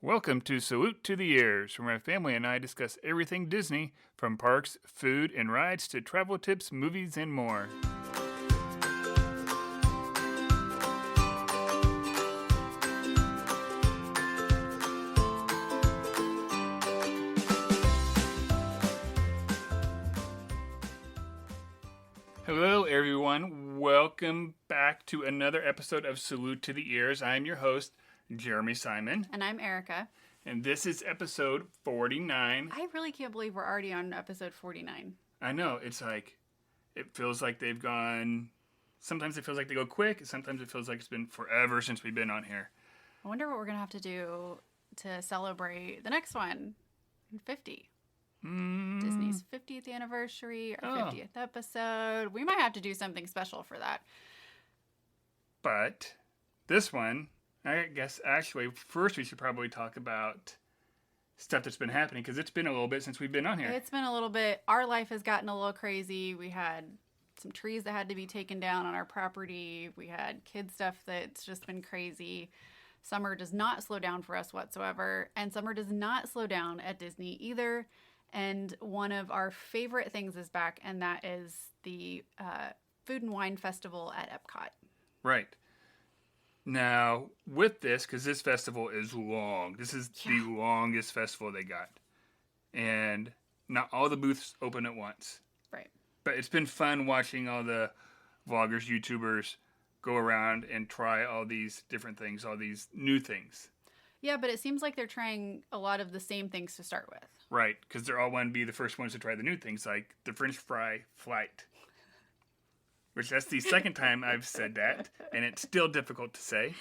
Welcome to Salute to the Ears, where my family and I discuss everything Disney, from parks, food, and rides to travel tips, movies, and more. Hello, everyone. Welcome back to another episode of Salute to the Ears. I am your host, Jeremy Simon. And I'm Erica. And this is episode 49. I really can't believe we're already on episode 49. I know. It's like, it feels like they've gone, sometimes it feels like they go quick. Sometimes it feels like it's been forever since we've been on here. I wonder what we're going to have to do to celebrate the next one, 50. Disney's 50th anniversary, our 50th episode. We might have to do something special for that. But this one, I guess actually, first we should probably talk about stuff that's been happening, because it's been a little bit since we've been on here. It's been a little bit. Our life has gotten a little crazy. We had some trees that had to be taken down on our property. We had kid stuff that's just been crazy. Summer does not slow down for us whatsoever. And summer does not slow down at Disney either. And one of our favorite things is back, and that is the Food and Wine Festival at Epcot. Right. Now, with this, because this festival is long, this is the longest festival they got. And not all the booths open at once. Right. But it's been fun watching all the vloggers, YouTubers go around and try all these different things, all these new things. Yeah, but it seems like they're trying a lot of the same things to start with. Right, because they're all want to be the first ones to try the new things, like the French fry flight. Which that's the second time I've said that, and it's still difficult to say.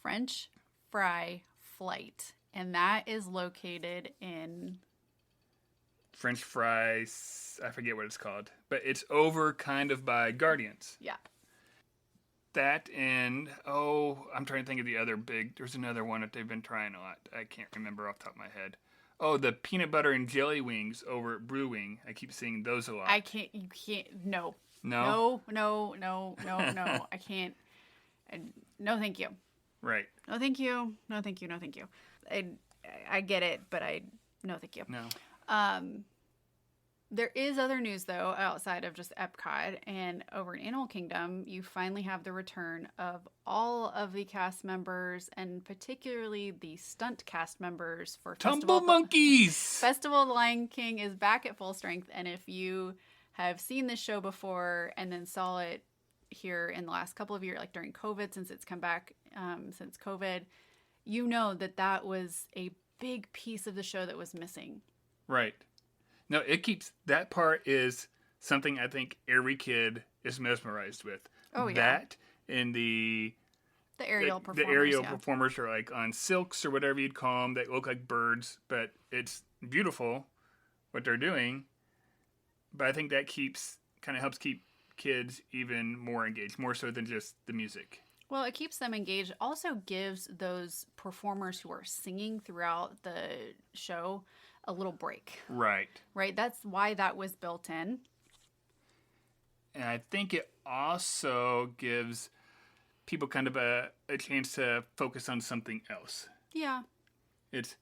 French fry flight. And that is located in... French fries, I forget what it's called. But it's over kind of by Guardians. Yeah. That and, I'm trying to think of the other big, there's another one that they've been trying a lot. I can't remember off the top of my head. Oh, the peanut butter and jelly wings over at Brew Wing. I keep seeing those a lot. You can't, no. No? No. I can't. No, thank you. Right. No, thank you. No, thank you. I get it, but no, thank you. No. There is other news, though, outside of just Epcot. And over in Animal Kingdom, you finally have the return of all of the cast members, and particularly the stunt cast members for Tumble Monkeys! Festival of the Lion King is back at full strength. And if you have seen this show before and then saw it here in the last couple of years, like during COVID, since it's come back since COVID, you know that was a big piece of the show that was missing. Right. No, that part is something I think every kid is mesmerized with. Oh, yeah. That and the aerial performers. The aerial performers are like on silks or whatever you'd call them. They look like birds, but it's beautiful what they're doing. But I think that kind of helps keep kids even more engaged, more so than just the music. Well, it keeps them engaged. Also gives those performers who are singing throughout the show a little break. Right. Right? That's why that was built in. And I think it also gives people kind of a chance to focus on something else. Yeah. It's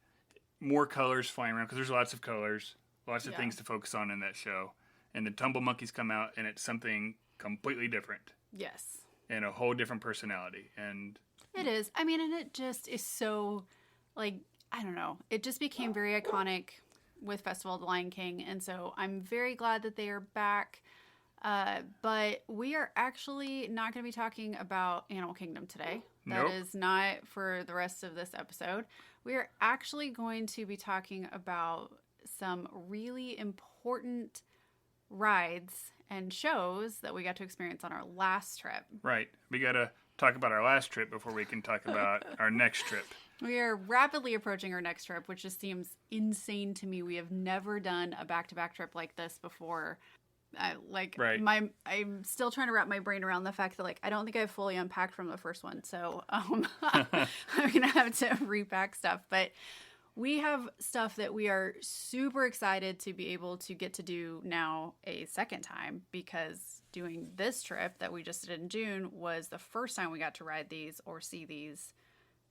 more colors flying around, because there's lots of colors, lots of things to focus on in that show. And the Tumble Monkeys come out, and it's something completely different. Yes. And a whole different personality. And it is. I mean, and it just is so, like, I don't know. It just became very iconic with Festival of the Lion King. And so I'm very glad that they are back. But we are actually not going to be talking about Animal Kingdom today. That is not for the rest of this episode. We are actually going to be talking about some really important rides and shows that we got to experience on our last trip. Right. We got to talk about our last trip before we can talk about our next trip. We are rapidly approaching our next trip, which just seems insane to me. We have never done a back-to-back trip like this before. I'm still trying to wrap my brain around the fact that I don't think I've fully unpacked from the first one. So I'm gonna have to repack stuff. But we have stuff that we are super excited to be able to get to do now a second time, because doing this trip that we just did in June was the first time we got to ride these or see these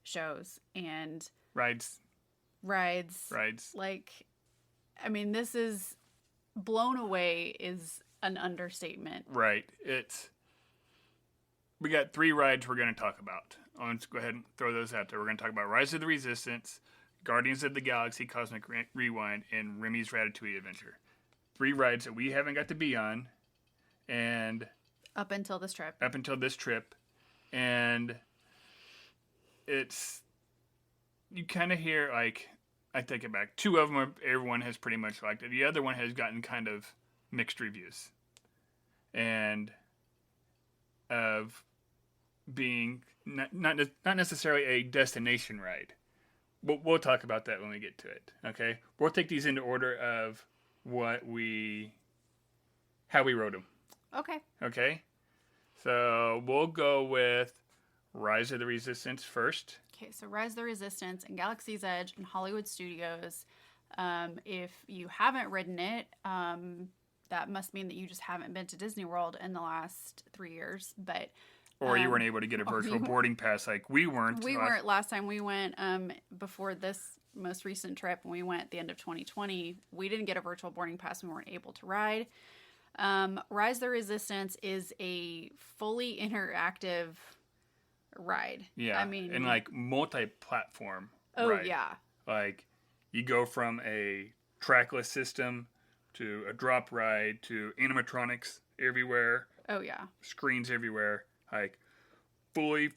shows. And rides rides. Like, I mean, this is blown away is an understatement. Right. We got 3 rides we're going to talk about. Let's go ahead and throw those out there. We're going to talk about Rise of the Resistance, Guardians of the Galaxy Cosmic Rewind, and Remy's Ratatouille Adventure. 3 rides that we haven't got to be on, and up until this trip. And it's, you kind of hear, like, I take it back. 2 of them, everyone has pretty much liked it. The other one has gotten kind of mixed reviews. And of being not necessarily a destination ride. We'll talk about that when we get to it. Okay, we'll take these into order of how we rode them. Okay. So we'll go with Rise of the Resistance first. Okay, so Rise of the Resistance and Galaxy's Edge and Hollywood Studios. If you haven't ridden it, that must mean that you just haven't been to Disney World in the last 3 years. But or you weren't able to get a virtual boarding pass like we weren't. We weren't last time we went. Before this most recent trip, when we went at the end of 2020, we didn't get a virtual boarding pass. We weren't able to ride. Rise of the Resistance is a fully interactive ride. Yeah, I mean, and like multi-platform. Oh ride. Yeah. Like you go from a trackless system to a drop ride to animatronics everywhere. Oh yeah. Screens everywhere. Like fully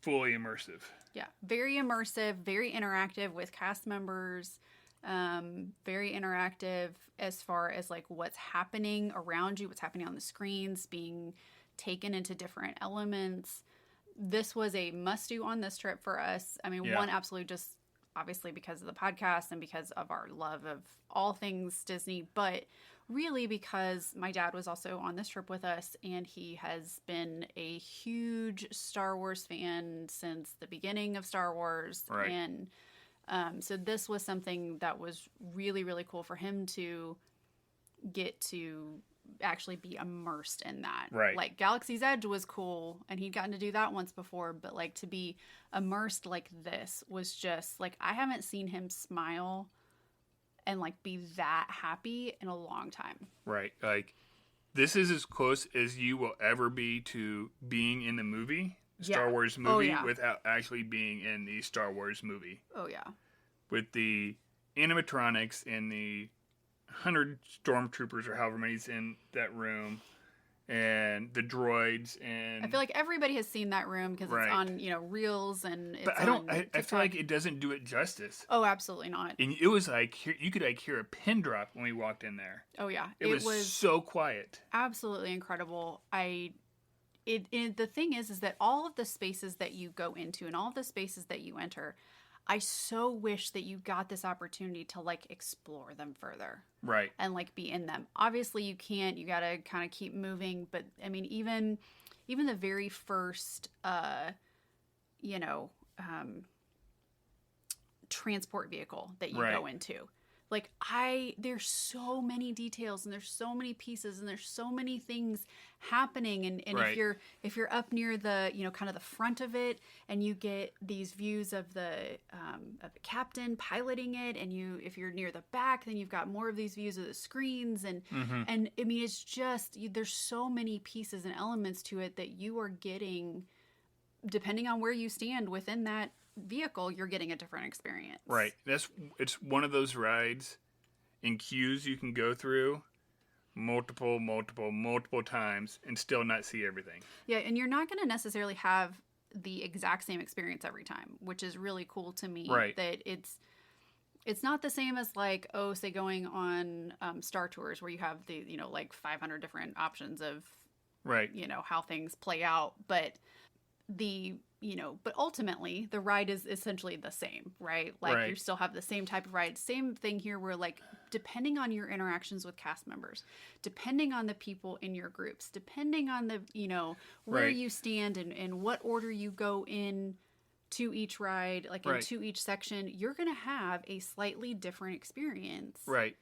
immersive. Yeah, very immersive, very interactive with cast members. Very interactive as far as like what's happening around you, what's happening on the screens, being taken into different elements. This was a must-do on this trip for us. I mean, one, absolutely just obviously because of the podcast and because of our love of all things Disney, but really because my dad was also on this trip with us and he has been a huge Star Wars fan since the beginning of Star Wars. Right. And so this was something that was really, really cool for him to get to actually be immersed in that. Right. Like Galaxy's Edge was cool and he'd gotten to do that once before, but like to be immersed like this was just like, I haven't seen him smile and like be that happy in a long time. Right. Like this is as close as you will ever be to being in the movie, Star Wars movie, without actually being in the Star Wars movie. Oh yeah. With the animatronics and the 100 stormtroopers or however many's in that room, and the droids, and I feel like everybody has seen that room because it's on reels and. It's but I feel like it doesn't do it justice. Oh, absolutely not. And it was like you could like hear a pin drop when we walked in there. Oh yeah, it was so quiet. Absolutely incredible. The thing is that all of the spaces that you go into and all of the spaces that you enter, I so wish that you got this opportunity to like explore them further. Right. And like be in them. Obviously you can't, you got to kind of keep moving, but I mean even the very first transport vehicle that you go into. Like there's so many details and there's so many pieces and there's so many things happening. And if you're up near the, kind of the front of it and you get these views of the captain piloting it, and if you're near the back, then you've got more of these views of the screens. And, and I mean, it's just, there's so many pieces and elements to it that you are getting, depending on where you stand within that vehicle, you're getting a different experience. Right. It's one of those rides in queues you can go through multiple times and still not see everything. Yeah, and you're not going to necessarily have the exact same experience every time, which is really cool to me. Right. That it's not the same as like, say going on Star Tours where you have the, like 500 different options of how things play out, but but ultimately the ride is essentially the same, right? Like you still have the same type of ride. Same thing here where like, depending on your interactions with cast members, depending on the people in your groups, depending on the, where you stand and what order you go in to each ride, like into each section, you're going to have a slightly different experience. Right.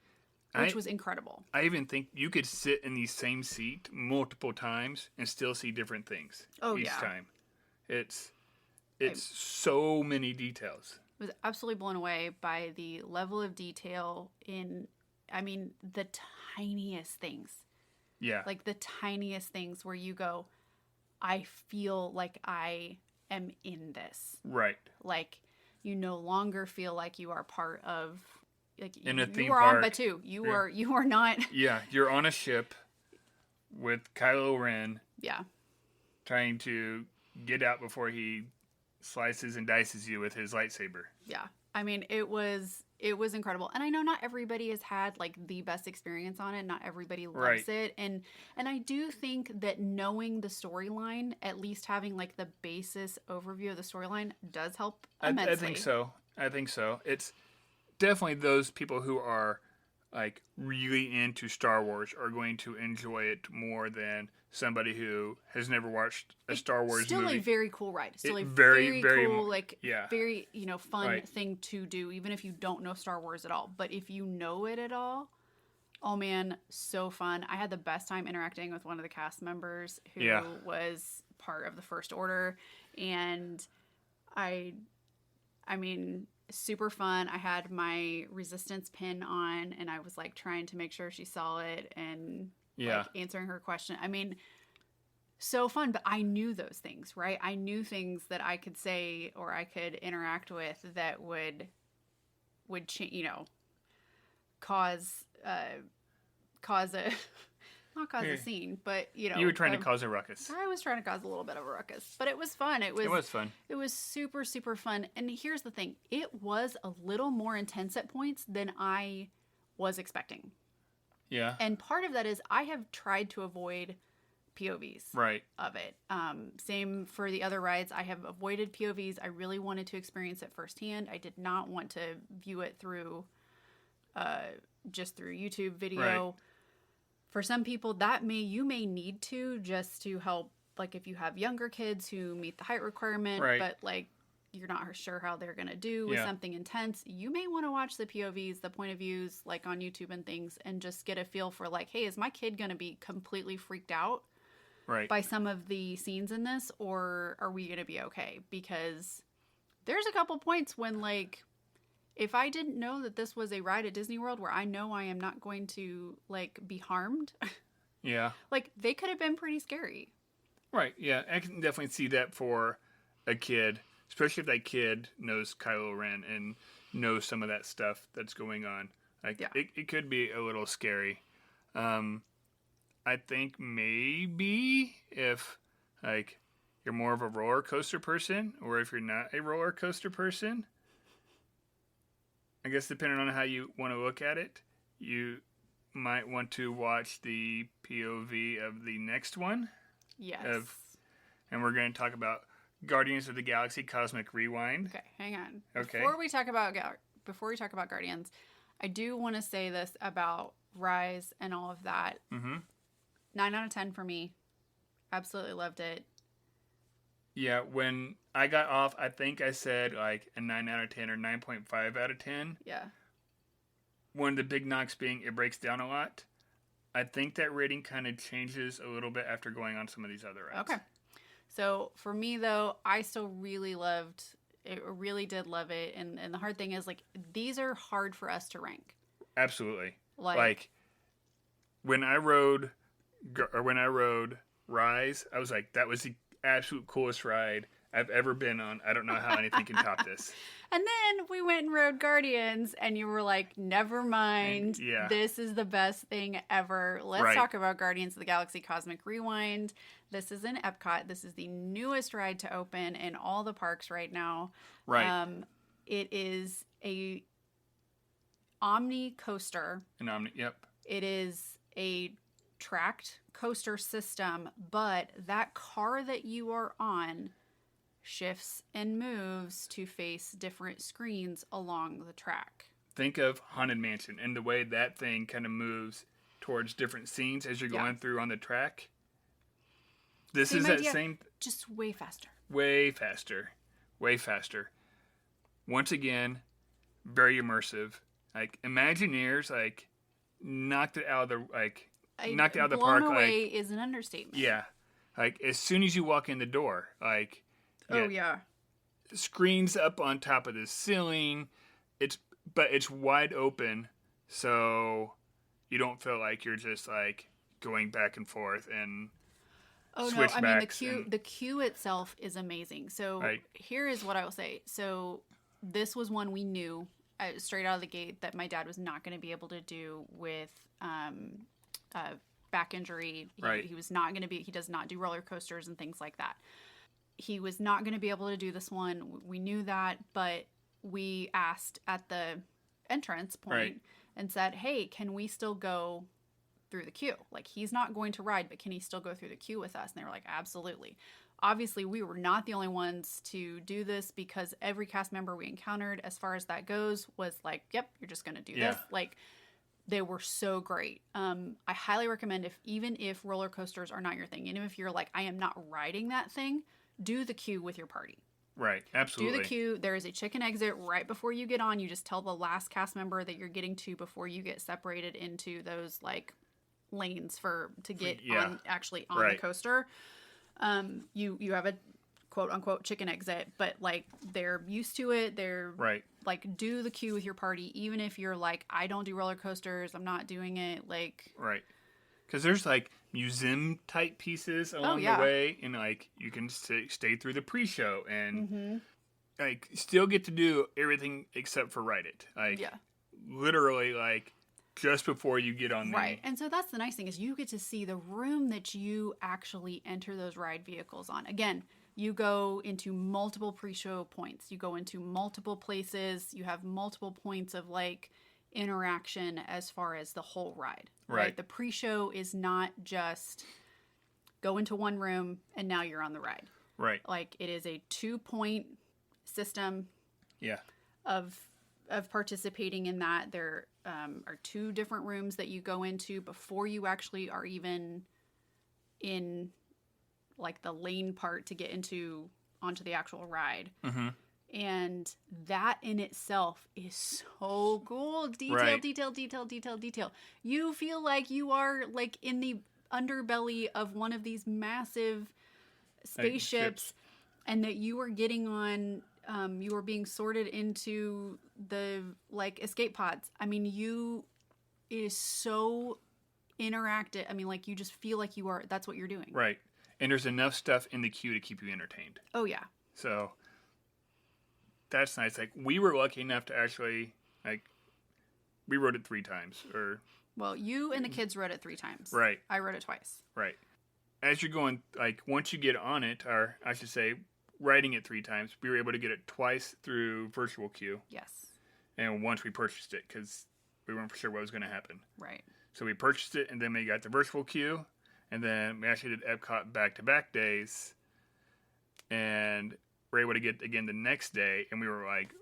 Which was incredible. I even think you could sit in the same seat multiple times and still see different things each time. It's so many details. was absolutely blown away by the level of detail in, I mean, the tiniest things. Yeah. Like the tiniest things where you go, I feel like I am in this. Right. Like you no longer feel like you are part of, like In a theme you are park. on Batu. You are not. Yeah, you're on a ship with Kylo Ren Yeah. trying to get out before he slices and dices you with his lightsaber. Yeah. I mean, it was incredible. And I know not everybody has had like the best experience on it. Not everybody loves it. And I do think that knowing the storyline, at least having like the basis overview of the storyline does help immensely. I think so. It's definitely those people who are like really into Star Wars are going to enjoy it more than somebody who has never watched a Star Wars still movie. A very cool ride. Still a very cool, like very, fun Right. thing to do, even if you don't know Star Wars at all. But if you know it at all, oh man, so fun. I had the best time interacting with one of the cast members who was part of the First Order, and I mean, super fun. I had my Resistance pin on, and I was like trying to make sure she saw it and like answering her question. I mean, so fun, but I knew those things, right? I knew things that I could say or I could interact with that would cause a not cause a scene, but you were trying to cause a ruckus. I was trying to cause a little bit of a ruckus, but it was fun. It was fun. It was super, super fun. And here's the thing. It was a little more intense at points than I was expecting. Yeah. And part of that is I have tried to avoid POVs of it. Same for the other rides. I have avoided POVs. I really wanted to experience it firsthand. I did not want to view it through just through YouTube video. Right. For some people, you may need to just to help, like if you have younger kids who meet the height requirement, but like you're not sure how they're going to do with something intense, you may want to watch the POVs, the point of views, like on YouTube and things, and just get a feel for like, hey, is my kid going to be completely freaked out by some of the scenes in this, or are we going to be okay? Because there's a couple points when like, if I didn't know that this was a ride at Disney World where I know I am not going to like be harmed, like they could have been pretty scary. Right. Yeah, I can definitely see that for a kid, especially if that kid knows Kylo Ren and knows some of that stuff that's going on. Like it could be a little scary. I think maybe if like you're more of a roller coaster person, or if you're not a roller coaster person, I guess depending on how you want to look at it, you might want to watch the POV of the next one. Yes. And we're going to talk about Guardians of the Galaxy Cosmic Rewind. Okay, hang on. Okay. Before we talk about Guardians, I do want to say this about Rise and all of that. Mm-hmm. 9 out of 10 for me. Absolutely loved it. Yeah, when I got off, I think I said like a 9 out of 10 or 9.5 out of 10. Yeah. One of the big knocks being it breaks down a lot. I think that rating kind of changes a little bit after going on some of these other rides. Okay. So for me, though, I still really loved it. Really did love it. And the hard thing is, like, these are hard for us to rank. Absolutely. Like when I rode Rise, I was like, that was the absolute coolest ride I've ever been on. I don't know how anything can top this. And then we went and rode Guardians, and you were like, never mind. This is the best thing ever. Let's talk about Guardians of the Galaxy Cosmic Rewind. This is in Epcot. This is the newest ride to open in all the parks right now. It is a Omni coaster. Yep. It is a tracked coaster system, but that car that you are on shifts and moves to face different screens along the track. Think of Haunted Mansion and the way that thing kind of moves towards different scenes as you're going through on the track. This is that same... Just way faster. Way faster. Way faster. Once again, very immersive. Like, Imagineers, like, knocked it out of the park. Blown away is an understatement. Yeah. Like, as soon as you walk in the door, like... screens up on top of the ceiling. But it's wide open, so you don't feel like you're just like going back and forth and Oh no, I mean switchbacks. the queue itself is amazing. So Right. here is what I will say. So this was one we knew straight out of the gate that my dad was not going to be able to do with back injury. Right. He was not going to be. He does not do roller coasters and things like that. He was not going to be able to do this one. We knew that, but we asked at the entrance point Right. and said, "Hey, can we still go through the queue? Like, he's not going to ride, but can he still go through the queue with us?" And they were like, "Absolutely." Obviously, we were not the only ones to do this because every cast member we encountered, as far as that goes, was like, "Yep, you're just going to do Yeah. this." Like, they were so great. I highly recommend even if roller coasters are not your thing, even if you're like, "I am not riding that thing," do the queue with your party. Right. Absolutely. Do the queue. There is a chicken exit right before you get on. You just tell the last cast member that you're getting to before you get separated into those like lanes to get Yeah. on Right. the coaster. You have a quote unquote chicken exit, but like they're used to it. They're Right. like, do the queue with your party, even if you're like, "I don't do roller coasters. I'm not doing it." Like, Right. Because there's like museum type pieces along yeah. the way, and like you can stay through the pre-show and mm-hmm. like still get to do everything except for ride it. Like Yeah. literally like just before you get on the Right. And so that's the nice thing is you get to see the room that you actually enter those ride vehicles on. Again, you go into multiple pre-show points. You go into multiple places. You have multiple points of like interaction as far as the whole ride. Right. The pre-show is not just go into one room and now you're on the ride. Right. Like, it is a 2-point system Yeah. of participating in that. There are 2 different rooms that you go into before you actually are even in like the lane part to get onto the actual ride. Mm-hmm. And that in itself is so cool. Detail, Right. detail. You feel like you are like in the underbelly of one of these massive spaceships, and that you are getting on, you are being sorted into the like escape pods. I mean, it is so interactive. I mean, like, you just feel like that's what you're doing. Right. And there's enough stuff in the queue to keep you entertained. Oh yeah. So that's nice. Like, we were lucky enough to actually, like, we rode it 3 times. Well, you and the kids rode it 3 times. Right. I rode it twice. Right. As you're going, like, once you get on it, or I should say, riding it 3 times, we were able to get it twice through virtual queue. Yes. And once we purchased it, because we weren't sure what was going to happen. Right. So we purchased it, and then we got the virtual queue, and then we actually did Epcot back-to-back days, and we're able to get again the next day, and we were like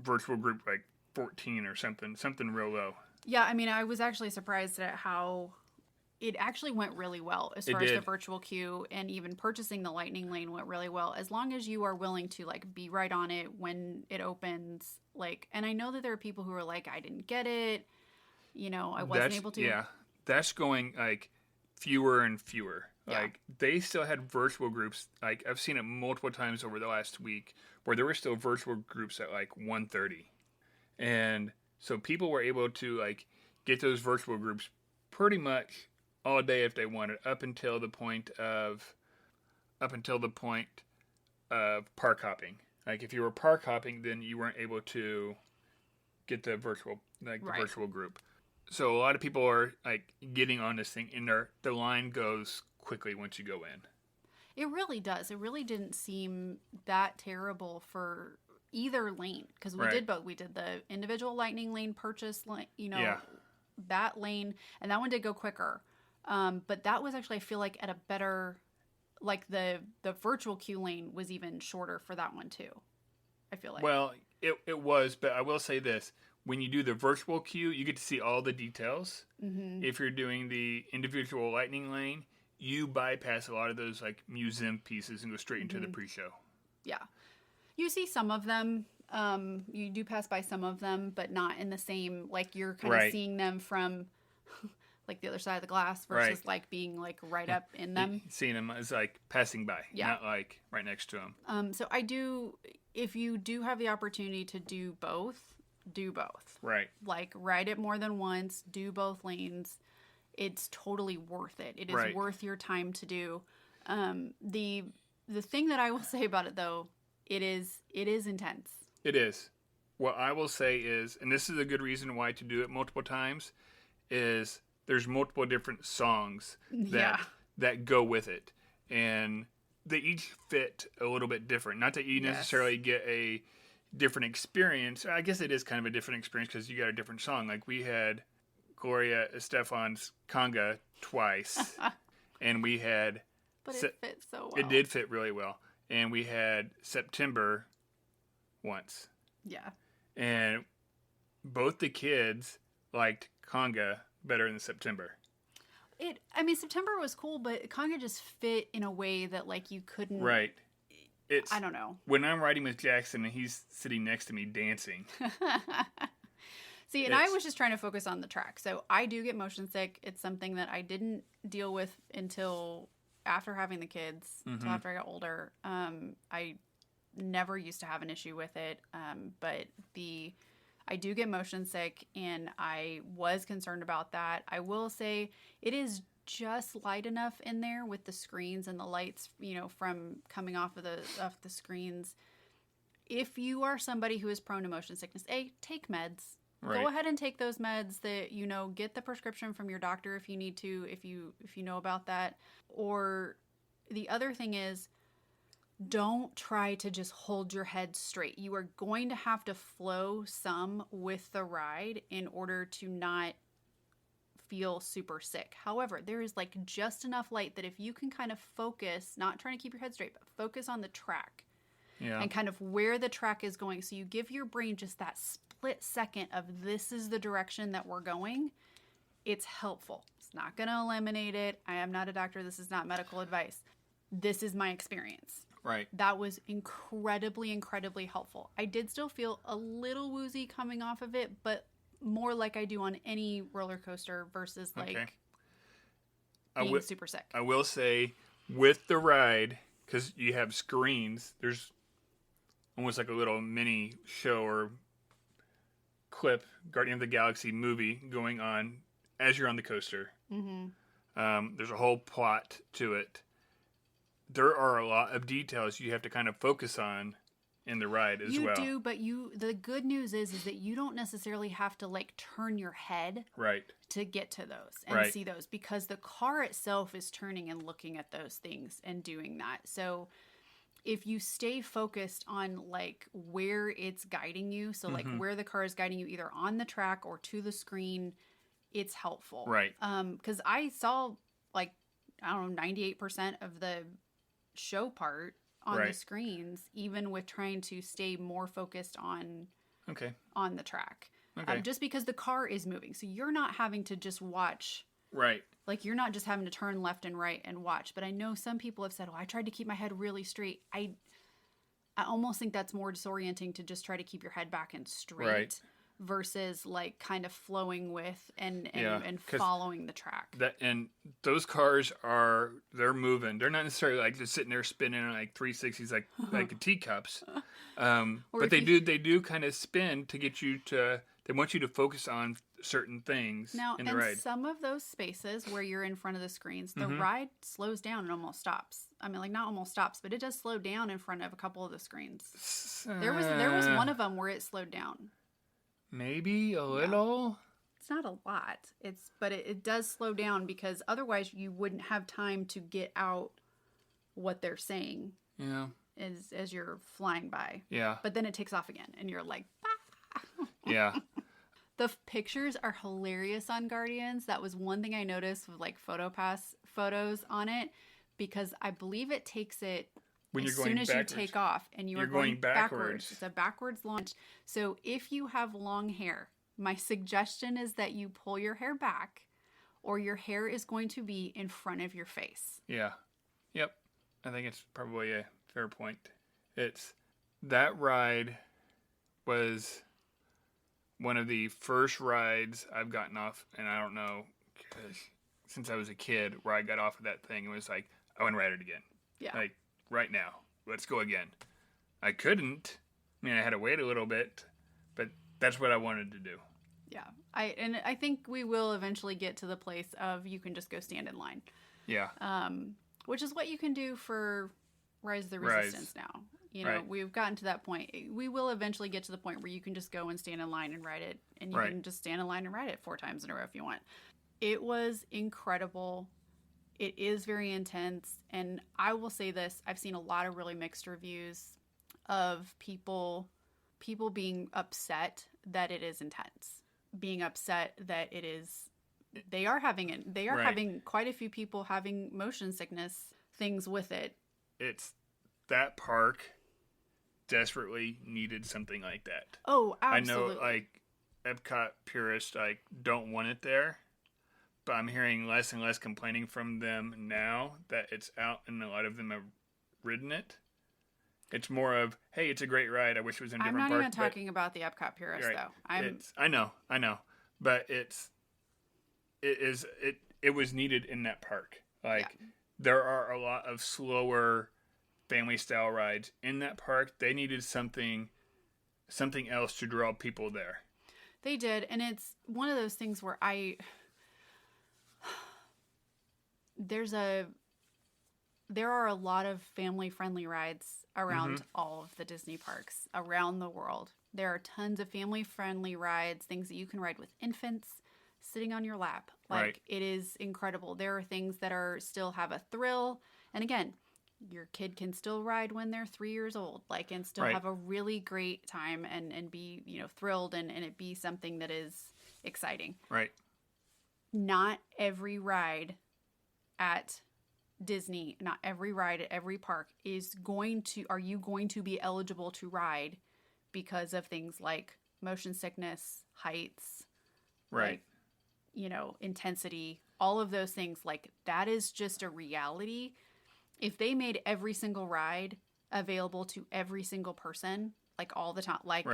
virtual group like 14 or something real low. Yeah, I mean, I was actually surprised at how it actually went really well as far as the virtual queue, and even purchasing the lightning lane went really well, as long as you are willing to like be right on it when it opens. Like, and I know that there are people who are like, "I didn't get it, I wasn't able to." Yeah, that's going like fewer and fewer. Yeah. Like, they still had virtual groups. Like, I've seen it multiple times over the last week where there were still virtual groups at like 1:30. And so people were able to like get those virtual groups pretty much all day if they wanted, up until the point of park hopping. Like, if you were park hopping, then you weren't able to get the virtual group. So a lot of people are like getting on this thing, and the line goes quickly once you go in. It really does. It really didn't seem that terrible for either lane, because we did both. We did the individual lightning lane purchase lane, that lane, and that one did go quicker. But that was actually, I feel like, at a better, like the virtual queue lane was even shorter for that one too. I feel like. Well, it was, but I will say this. When you do the virtual queue, you get to see all the details. Mm-hmm. If you're doing the individual lightning lane, you bypass a lot of those like museum pieces and go straight into the pre-show. Yeah. You see some of them. You do pass by some of them, but not in the same, like, you're kind of seeing them from like the other side of the glass versus like being like right up in them. Seeing them as like passing by, not like right next to them. So if you do have the opportunity to do both. Right. Like ride it more than once, do both lanes. It's totally worth it. It is worth your time to do. The thing that I will say about it though, it is intense. It is. What I will say is, and this is a good reason why to do it multiple times, is there's multiple different songs that go with it. And they each fit a little bit different. Not that you necessarily get a different experience. I guess it is kind of a different experience because you got a different song. Like we had Gloria Estefan's Conga twice. And we had... But it fit so well. It did fit really well. And we had September once. Yeah. And both the kids liked Conga better than September. September was cool, but Conga just fit in a way that like you couldn't. Right. I don't know. When I'm riding with Jackson and he's sitting next to me dancing. See, and I was just trying to focus on the track. So I do get motion sick. It's something that I didn't deal with until after having the kids, until after I got older. I never used to have an issue with it, but I do get motion sick, and I was concerned about that. I will say it is just light enough in there with the screens and the lights, from coming off the screens. If you are somebody who is prone to motion sickness, take meds. Right. Go ahead and take those meds that, get the prescription from your doctor if you need to, if you know about that. Or the other thing is, don't try to just hold your head straight. You are going to have to flow some with the ride in order to not feel super sick. However, there is like just enough light that if you can kind of focus, not trying to keep your head straight, but focus on the track and kind of where the track is going. So you give your brain just that split second of this is the direction that we're going. It's helpful. It's not going to eliminate it. I am not a doctor. This is not medical advice. This is my experience. Right. That was incredibly, incredibly helpful. I did still feel a little woozy coming off of it, but more like I do on any roller coaster versus like being super sick. I will say with the ride, because you have screens, there's almost like a little mini show or clip, Guardian of the Galaxy movie going on as you're on the coaster. Mm-hmm. There's a whole plot to it. There are a lot of details you have to kind of focus on in the ride as well. You do, but the good news is that you don't necessarily have to like turn your head to get to those and see those, because the car itself is turning and looking at those things and doing that. So if you stay focused on like where it's guiding you, so like where the car is guiding you either on the track or to the screen, it's helpful. Right. Because I saw like, 98% of the show part on the screens, even with trying to stay more focused on the track. Just because the car is moving. So you're not having to just watch. Right. Like you're not just having to turn left and right and watch. But I know some people have said, I tried to keep my head really straight. I almost think that's more disorienting to just try to keep your head back and straight versus like kind of flowing with and following the track. And those cars they're moving. They're not necessarily like just sitting there spinning like 360s like teacups. But they do kind of spin to get you to. They want you to focus on certain things in the ride. Some of those spaces where you're in front of the screens, the ride slows down and almost stops. I mean, like not almost stops, but it does slow down in front of a couple of the screens. There was one of them where it slowed down. Maybe a little. It's not a lot. But it does slow down because otherwise you wouldn't have time to get out what they're saying. Yeah. As you're flying by. Yeah. But then it takes off again and you're like, yeah. The pictures are hilarious on Guardians. That was one thing I noticed with like PhotoPass photos on it, because I believe it takes it when as soon as you take off and you're going backwards. It's a backwards launch. So if you have long hair, my suggestion is that you pull your hair back, or your hair is going to be in front of your face. Yeah. Yep. I think it's probably a fair point. That ride was one of the first rides I've gotten off, and I don't know, since I was a kid where I got off of that thing and was like, I want to ride it again. Yeah. Like, right now. Let's go again. I couldn't. I mean, I had to wait a little bit, but that's what I wanted to do. Yeah. I think we will eventually get to the place of you can just go stand in line. Yeah. Which is what you can do for Rise of the Resistance now. You know, we've gotten to that point. We will eventually get to the point where you can just go and stand in line and ride it, and you can just stand in line and ride it 4 times in a row if you want. It was incredible. It is very intense, and I will say this, I've seen a lot of really mixed reviews of people being upset that it is intense, being upset that it is, they are having quite a few people having motion sickness things with it. It's that park desperately needed something like that. Oh, absolutely. I know, like, Epcot purists, like, don't want it there, but I'm hearing less and less complaining from them now that it's out and a lot of them have ridden it. It's more of, hey, it's a great ride. I wish it was in a different park. I'm not even talking about the Epcot purists, though. I know, but it was needed in that park. Like, there are a lot of slower family style rides in that park. They needed something else to draw people there. They did, and it's one of those things where there are a lot of family friendly rides around all of the Disney parks around the world. There are tons of family friendly rides, things that you can ride with infants sitting on your lap. Like, it is incredible. There are things that still have a thrill, and again, your kid can still ride when they're 3 years old, like, and still have a really great time and be, you know, thrilled and it be something that is exciting. Right. Not every ride at Disney, not every ride at every park are you going to be eligible to ride because of things like motion sickness, heights, like, you know, intensity, all of those things. Like, that is just a reality. If they made every single ride available to every single person, like, all the time, like,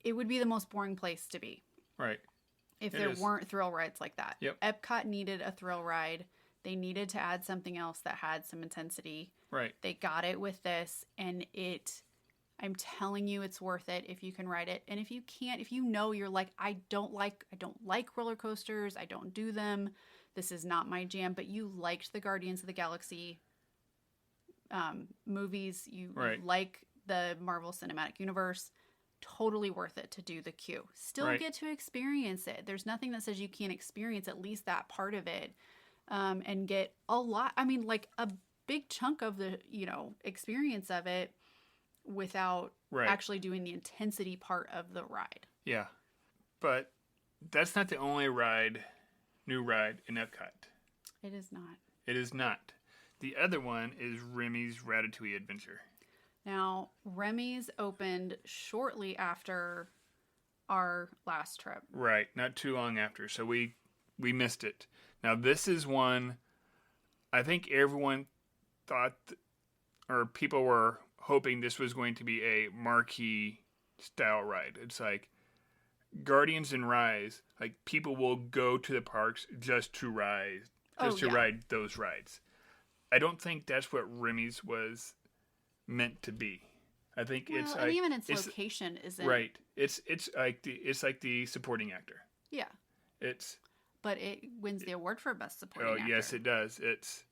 it would be the most boring place to be. Right. If there weren't thrill rides like that. Yep. Epcot needed a thrill ride. They needed to add something else that had some intensity. Right. They got it with this, and I'm telling you, it's worth it if you can ride it. And if you can't, if you know you're like, I don't like roller coasters, I don't do them, this is not my jam, but you liked the Guardians of the Galaxy movies, you like the Marvel Cinematic Universe, totally worth it to do the queue. Still get to experience it. There's nothing that says you can't experience at least that part of it, and get a lot, I mean, like, a big chunk of the, you know, experience of it without actually doing the intensity part of the ride. Yeah. But that's not the only new ride in Epcot. It is not. It is not. The other one is Remy's Ratatouille Adventure. Now, Remy's opened shortly after our last trip. Right. Not too long after. So we missed it. Now, this is one I think everyone thought, or people were hoping this was going to be a marquee style ride. It's like Guardians and Rise, like, people will go to the parks just to ride those rides. I don't think that's what Remy's was meant to be. I think it's like, and even its location isn't right. It's like the supporting actor. Yeah. But it wins the award for best supporting actor. Oh yes, it does. It's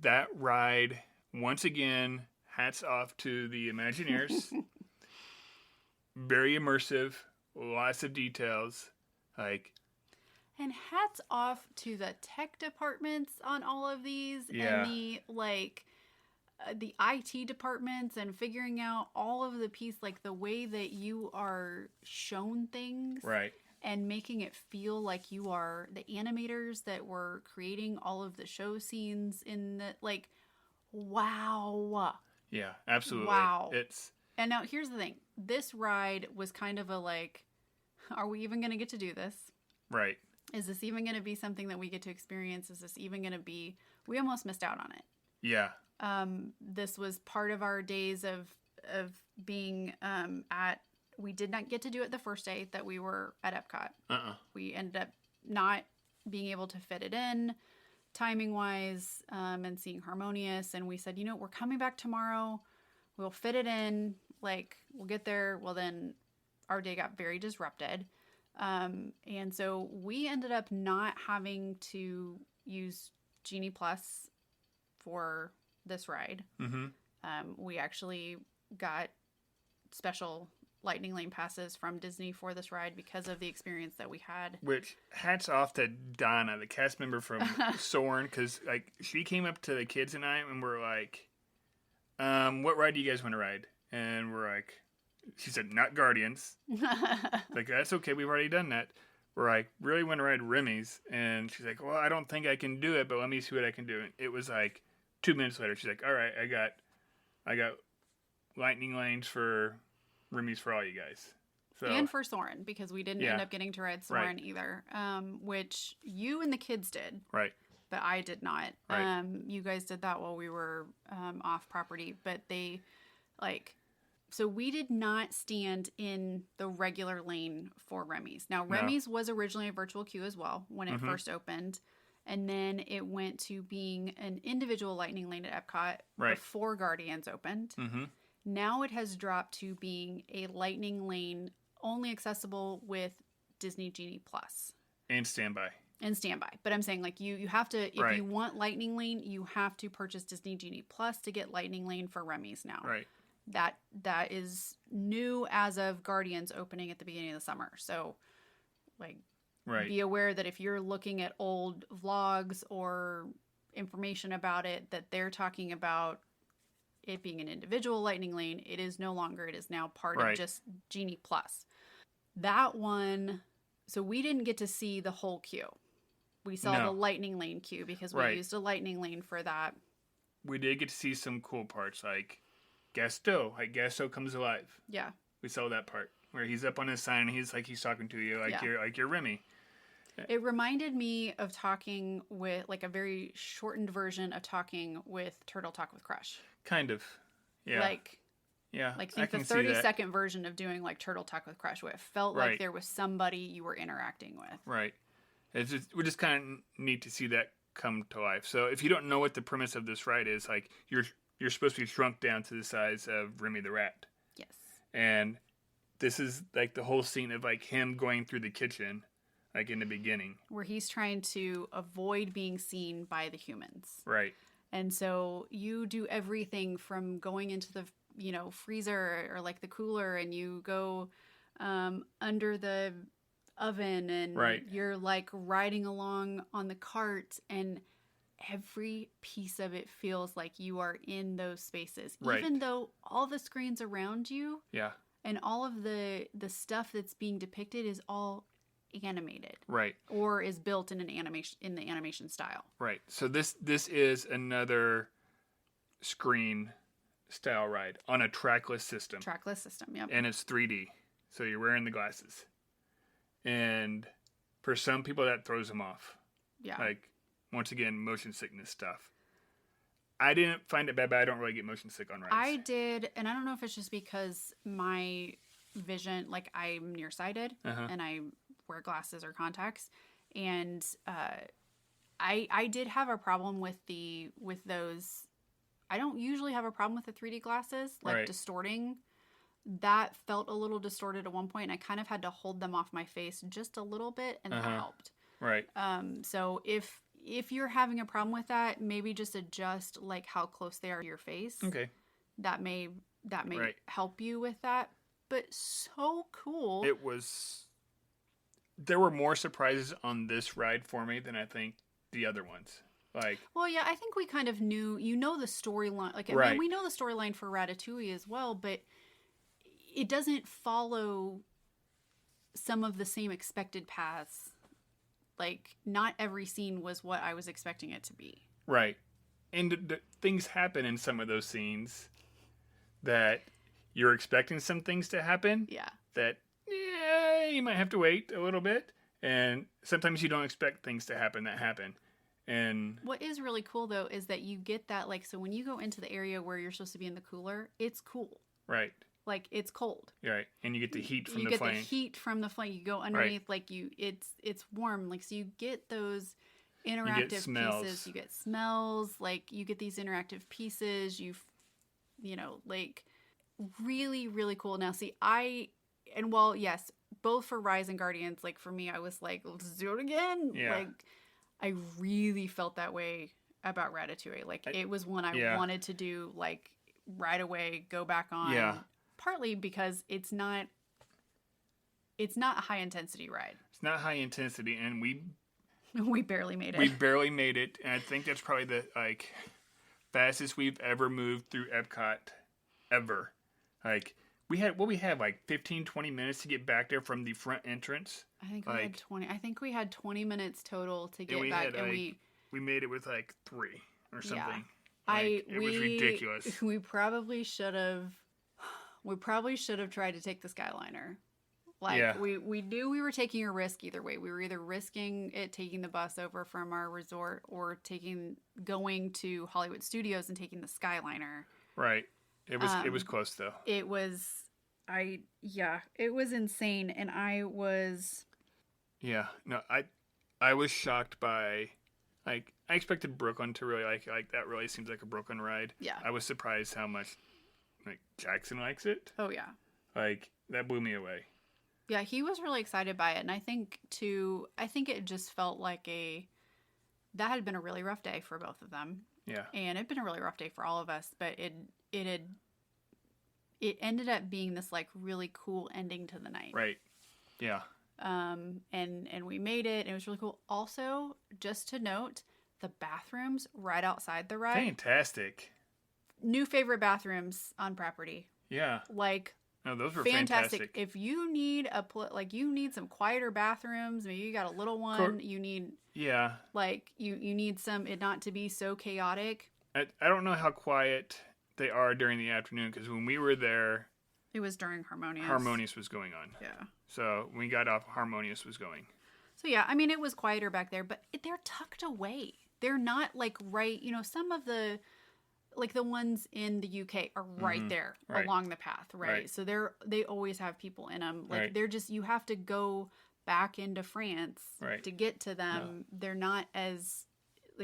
that ride once again. Hats off to the Imagineers. Very immersive, lots of details, and hats off to the tech departments on all of these, and the IT departments, and figuring out all of the piece, like the way that you are shown things, right, and making it feel like you are the animators that were creating all of the show scenes in the, like, wow. Yeah, absolutely. Wow. And now here's the thing. This ride was kind of a like, are we even going to get to do this? Right. Is this even going to be something that we get to experience? Is this even going to be, we almost missed out on it. Yeah. This was part of our days of being we did not get to do it the first day that we were at Epcot. We ended up not being able to fit it in timing wise, and seeing Harmonious. And we said, we're coming back tomorrow. We'll fit it in. Like, we'll get there. Well, then our day got very disrupted. And so we ended up not having to use Genie Plus for this ride. Mm-hmm. We actually got special Lightning Lane passes from Disney for this ride because of the experience that we had. Which, hats off to Donna, the cast member from Soarin', because like she came up to the kids and I, and we're like, "What ride do you guys want to ride?" And we're like, she said, "Not Guardians." Like, that's okay, we've already done that. We're like, "Really want to ride Remy's?" And she's like, "Well, I don't think I can do it, but let me see what I can do." And it was like 2 minutes later, she's like, "All right, I got Lightning Lanes for Remy's for all you guys." So, and for Soarin', because we didn't end up getting to ride Soarin' either, which you and the kids did. Right. But I did not. Right. You guys did that while we were off property, but they, so we did not stand in the regular lane for Remy's. Now, Remy's was originally a virtual queue as well when it first opened, and then it went to being an individual Lightning Lane at Epcot before Guardians opened. Mm-hmm. Now it has dropped to being a Lightning Lane only accessible with Disney Genie Plus. And standby. But I'm saying, like, you have to, if you want Lightning Lane, you have to purchase Disney Genie Plus to get Lightning Lane for Remy's now. Right. That is new as of Guardians opening at the beginning of the summer. So, like, be aware that if you're looking at old vlogs or information about it, that they're talking about it being an individual Lightning Lane. It is no longer. It is now part of just Genie Plus. That one, so we didn't get to see the whole queue. We saw the Lightning Lane queue because we used a Lightning Lane for that. We did get to see some cool parts, like Gasto. Like, Gasto comes alive. Yeah. We saw that part where he's up on his sign and he's talking to you you're Remy. It reminded me of talking with, like, a very shortened version of talking with Turtle Talk with Crush. Kind of. Yeah. Like, think the 30-second version of doing, like, Turtle Talk with Crush, where it felt like there was somebody you were interacting with. Right. We're just kind of neat to see that come to life. So if you don't know what the premise of this ride is, like, you're supposed to be shrunk down to the size of Remy the Rat. Yes. And this is, like, the whole scene of, like, him going through the kitchen, like, in the beginning. Where he's trying to avoid being seen by the humans. Right. And so you do everything from going into the, freezer or, like, the cooler, and you go under the oven, and you're, like, riding along on the cart, and every piece of it feels like you are in those spaces. Even though all the screens around you and all of the stuff that's being depicted is all animated, or is built in the animation style. So this is another screen style ride on a trackless system. Yep. And it's 3D, so you're wearing the glasses, and for some people that throws them off. Like, once again, motion sickness stuff. I didn't find it bad, but I don't really get motion sick on rides. I did, and I don't know if it's just because my vision, like, I'm nearsighted and I wear glasses or contacts, and I did have a problem with those. I don't usually have a problem with the 3D glasses, like distorting. That felt a little distorted at one point, and I kind of had to hold them off my face just a little bit, and that helped. So if you're having a problem with that, maybe just adjust, like, how close they are to your face. Okay. That may help you with that. But so cool. There were more surprises on this ride for me than I think the other ones. Like, well, yeah, I think we kind of knew, the storyline. Like, I mean, we know the storyline for Ratatouille as well, but it doesn't follow some of the same expected paths. Like, not every scene was what I was expecting it to be. Right. And things happen in some of those scenes that you're expecting some things to happen. Yeah. That, you might have to wait a little bit. And sometimes you don't expect things to happen that happen. And what is really cool, though, is that you get that, like, so when you go into the area where you're supposed to be in the cooler, it's cool. Right. like it's cold. Right, and you get the heat from You the get flame. the heat from the flame. You go underneath, like it's warm. Like so, you get those interactive pieces. You get smells. Like you get these interactive pieces. Like really really cool. Now, see, yes, both for Rise and Guardians. Like for me, I was like, let's do it again. Yeah. Like I really felt that way about Ratatouille. Like it was one I wanted to do like right away. Go back on. Yeah. Partly because it's not a high intensity ride. It's not high intensity, and we barely made it. We barely made it, and I think that's probably the fastest we've ever moved through Epcot ever. Like we had like 15, 20 minutes to get back there from the front entrance. I think we had 20. I think we had 20 minutes total to get back, and we made it with like 3 or something. Yeah. It was ridiculous. We probably should have tried to take the Skyliner. Like we knew we were taking a risk either way. We were either risking it taking the bus over from our resort or going to Hollywood Studios and taking the Skyliner. Right. It was close though. It was insane, and I was I was shocked by I expected Brooklyn to really like that really seems like a Brooklyn ride. Yeah. I was surprised how much Jackson likes it. Oh yeah. That blew me away. Yeah, he was really excited by it, and I think it just felt like that had been a really rough day for both of them. Yeah. And it'd been a really rough day for all of us, but it ended up being this like really cool ending to the night. Right. Yeah. And we made it. And it was really cool. Also, just to note, the bathrooms right outside the ride. Fantastic. New favorite bathrooms on property. Yeah. No, those were fantastic. If you need you need some quieter bathrooms, maybe you got a little one, you need you need it not to be so chaotic. I don't know how quiet they are during the afternoon, because when we were there, it was during Harmonious. Harmonious was going on. Yeah. So when we got off, Harmonious was going. So yeah, I mean it was quieter back there, but they're tucked away. They're not like right. Some of the the ones in the UK are right there along the path, right? So they always have people in them. They're just, you have to go back into France to get to them. No. They're not as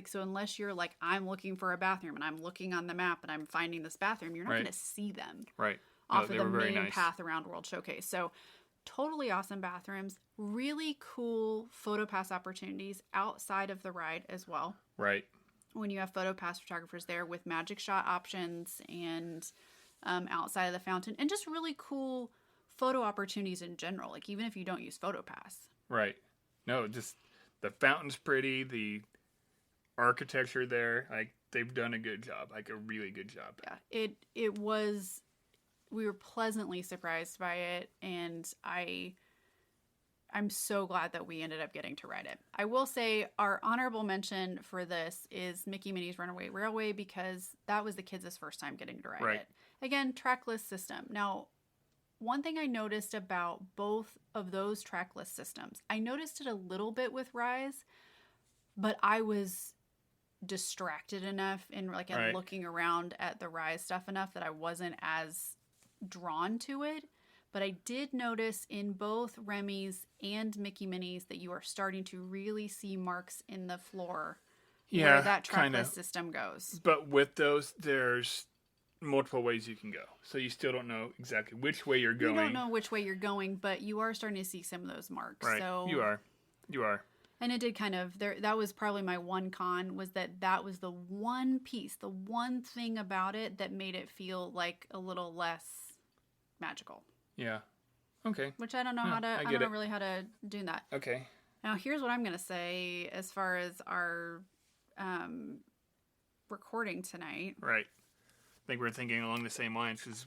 so unless you're I'm looking for a bathroom and I'm looking on the map and I'm finding this bathroom, you're not going to see them off of the main path around World Showcase. So totally awesome bathrooms, really cool photo pass opportunities outside of the ride as well. Right. When you have photo pass photographers there with magic shot options and outside of the fountain, and just really cool photo opportunities in general, even if you don't use photo pass. Right. No, just the fountain's pretty, the architecture there, they've done a good job, a really good job. Yeah, it was, we were pleasantly surprised by it, and I'm so glad that we ended up getting to ride it. I will say our honorable mention for this is Mickey Minnie's Runaway Railway, because that was the kids' first time getting to ride it. Again, trackless system. Now, one thing I noticed about both of those trackless systems, I noticed it a little bit with Rise, but I was distracted enough and looking around at the Rise stuff enough that I wasn't as drawn to it. But I did notice in both Remy's and Mickey Minnie's that you are starting to really see marks in the floor where that trackless system goes. But with those, there's multiple ways you can go. So you still don't know exactly which way you're going. You don't know which way you're going, but you are starting to see some of those marks. Right. So, you are. And it did that was probably my one con, was that was the one piece, the one thing about it that made it feel like a little less magical. Yeah. Okay. Which I don't know how to do that. Okay. Now here's what I'm going to say as far as our recording tonight. Right. I think we're thinking along the same lines, because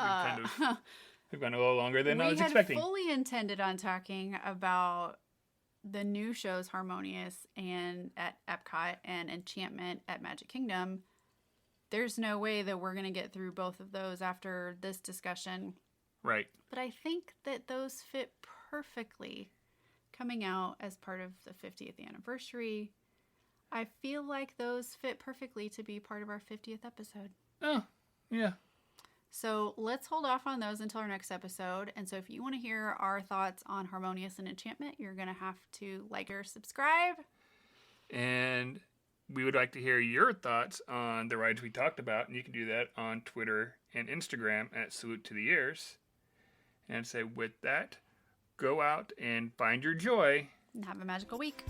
we've gone a little longer than I was expecting. We had fully intended on talking about the new shows Harmonious and at Epcot and Enchantment at Magic Kingdom. There's no way that we're going to get through both of those after this discussion. Right. But I think that those fit perfectly coming out as part of the 50th anniversary. I feel like those fit perfectly to be part of our 50th episode. Oh, yeah. So let's hold off on those until our next episode. And so if you want to hear our thoughts on Harmonious and Enchantment, you're going to have to like or subscribe. And we would like to hear your thoughts on the rides we talked about. And you can do that on Twitter and Instagram at Salute to the Ears. And say, with that, go out and find your joy. And have a magical week.